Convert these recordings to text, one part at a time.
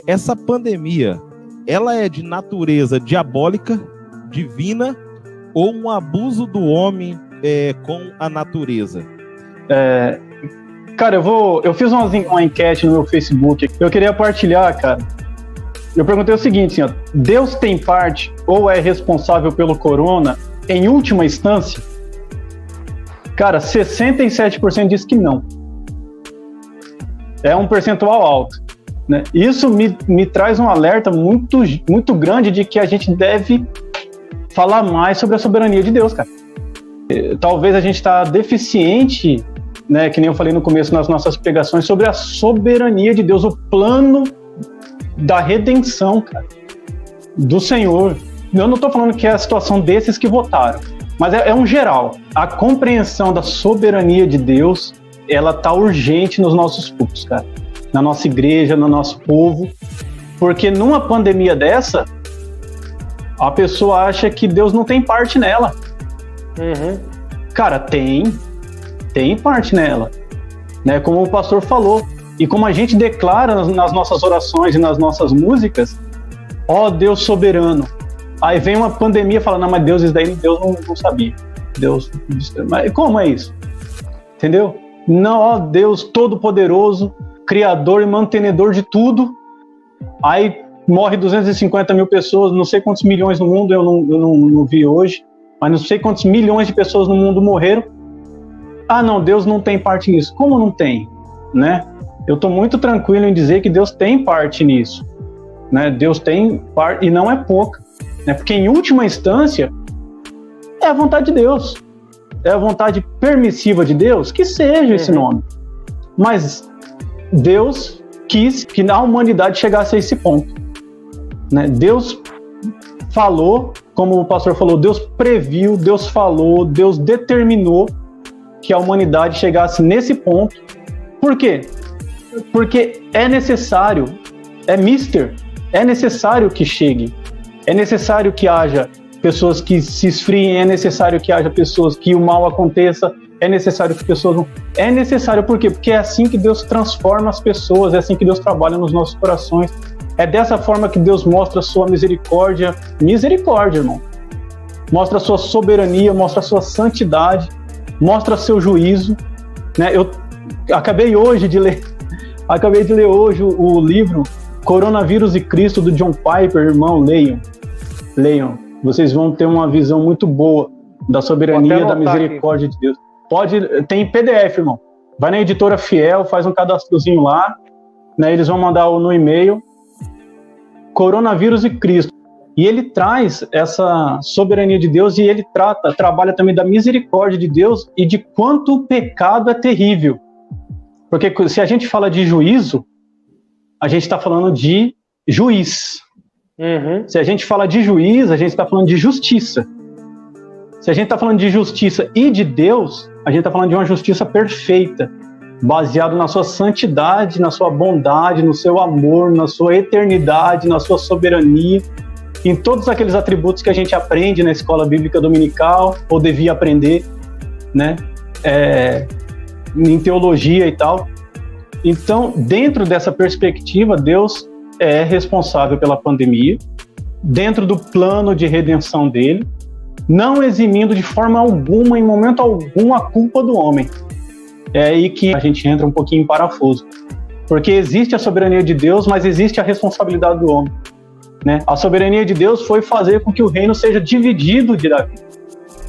essa pandemia, ela é de natureza diabólica, divina, ou um abuso do homem com a natureza? Cara, eu fiz uma enquete no meu Facebook, eu queria partilhar, cara. Eu perguntei o seguinte, assim, ó, Deus tem parte ou é responsável pelo corona em última instância? Cara, 67% diz que não. É um percentual alto, né? Isso me traz um alerta muito, muito grande de que a gente deve falar mais sobre a soberania de Deus, cara. Talvez a gente está deficiente, né, que nem eu falei no começo nas nossas pregações, sobre a soberania de Deus, o plano da redenção, cara, do Senhor. Eu não estou falando que é a situação desses que votaram, mas é um geral. A compreensão da soberania de Deus, ela tá urgente nos nossos cultos, cara, na nossa igreja, no nosso povo, porque numa pandemia dessa, a pessoa acha que Deus não tem parte nela. Cara, tem parte nela, né? Como o pastor falou, e como a gente declara nas nossas orações e nas nossas músicas, ó Deus soberano. Aí vem uma pandemia e fala, não, mas Deus, isso daí Deus não sabia. Deus, mas como é isso? Entendeu? Não, ó Deus todo-poderoso, criador e mantenedor de tudo. Aí morre 250 mil pessoas, não sei quantos milhões no mundo, eu não vi hoje, mas não sei quantos milhões de pessoas no mundo morreram. Ah, não, Deus não tem parte nisso. Como não tem? Né? Eu estou muito tranquilo em dizer que Deus tem parte nisso. Né? Deus tem parte, e não é pouca. Né? Porque, em última instância, é a vontade de Deus. É a vontade permissiva de Deus, que seja esse nome. Mas Deus quis que a humanidade chegasse a esse ponto. Né? Deus falou, como o pastor falou, Deus previu, Deus falou, Deus determinou que a humanidade chegasse nesse ponto. Por quê? Porque é necessário, é necessário que chegue, é necessário que haja pessoas que se esfriem, é necessário que haja pessoas que o mal aconteça, é necessário que pessoas não... É necessário por quê? Porque é assim que Deus transforma as pessoas, é assim que Deus trabalha nos nossos corações, é dessa forma que Deus mostra a sua misericórdia, irmão, mostra a sua soberania, mostra a sua santidade, mostra seu juízo, né? Eu acabei de ler hoje o livro Coronavírus e Cristo, do John Piper, irmão, leiam, vocês vão ter uma visão muito boa da soberania, da misericórdia aqui de Deus. Tem PDF, irmão, vai na editora Fiel, faz um cadastrozinho lá, né? Eles vão mandar no e-mail, Coronavírus e Cristo. E ele traz essa soberania de Deus e ele trabalha também da misericórdia de Deus e de quanto o pecado é terrível. Porque se a gente fala de juízo, a gente está falando de juiz. Se a gente fala de juiz, a gente está falando de justiça. Se a gente está falando de justiça e de Deus, a gente está falando de uma justiça perfeita, baseado na sua santidade, na sua bondade, no seu amor, na sua eternidade, na sua soberania, em todos aqueles atributos que a gente aprende na escola bíblica dominical, ou devia aprender, né? Em teologia e tal. Então, dentro dessa perspectiva, Deus é responsável pela pandemia, dentro do plano de redenção dele, não eximindo de forma alguma, em momento algum, a culpa do homem. É aí que a gente entra um pouquinho em parafuso. Porque existe a soberania de Deus, mas existe a responsabilidade do homem. Né? A soberania de Deus foi fazer com que o reino seja dividido de Davi.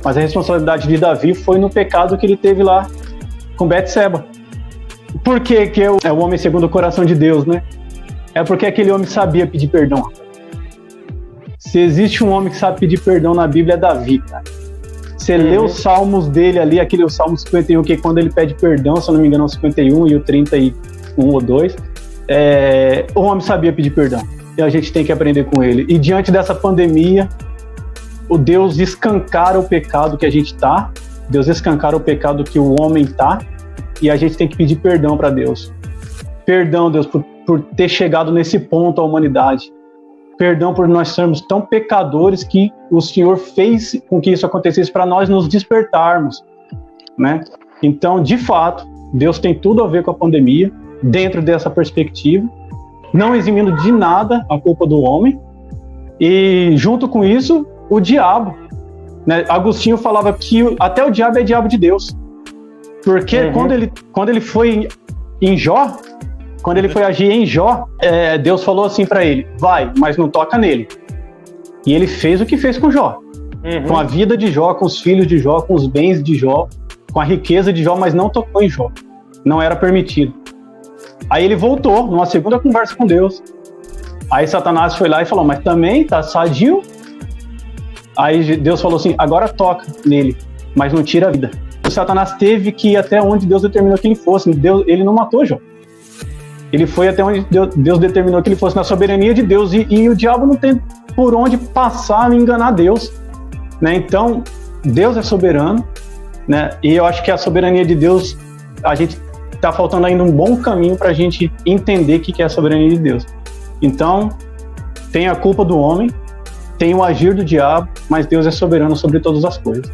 Mas a responsabilidade de Davi foi no pecado que ele teve lá com Betseba. Por que é o homem segundo o coração de Deus, né? É porque aquele homem sabia pedir perdão. Se existe um homem que sabe pedir perdão na Bíblia, é Davi, cara. Você lê os salmos dele ali, aquele o Salmo 51, que quando ele pede perdão, se eu não me engano, é o 51 e o 31 ou 2, o homem sabia pedir perdão. E a gente tem que aprender com ele. E diante dessa pandemia, o Deus escancara o pecado que a gente tá, Deus escancara o pecado que o homem tá, e a gente tem que pedir perdão para Deus. Perdão, Deus, por ter chegado nesse ponto a humanidade. Perdão por nós sermos tão pecadores que o Senhor fez com que isso acontecesse para nós nos despertarmos, né? Então, de fato, Deus tem tudo a ver com a pandemia, dentro dessa perspectiva, não eximindo de nada a culpa do homem, e junto com isso, o diabo, né? Agostinho falava que até o diabo é diabo de Deus, porque quando ele foi em Jó, quando ele foi agir em Jó, Deus falou assim para ele: vai, mas não toca nele. E ele fez o que fez com Jó, com a vida de Jó, com os filhos de Jó, com os bens de Jó, com a riqueza de Jó, mas não tocou em Jó, não era permitido. Aí ele voltou numa segunda conversa com Deus. Aí Satanás foi lá e falou: mas também tá sadio? Aí Deus falou assim: agora toca nele, mas não tira a vida. O Satanás teve que ir até onde Deus determinou que ele fosse. Ele não matou Jó. Ele foi até onde Deus determinou que ele fosse, na soberania de Deus. E o diabo não tem por onde passar e enganar Deus, né? Então, Deus é soberano, né? E eu acho que a soberania de Deus, a gente tá faltando ainda um bom caminho para a gente entender o que é a soberania de Deus. Então, tem a culpa do homem, tem o agir do diabo, mas Deus é soberano sobre todas as coisas.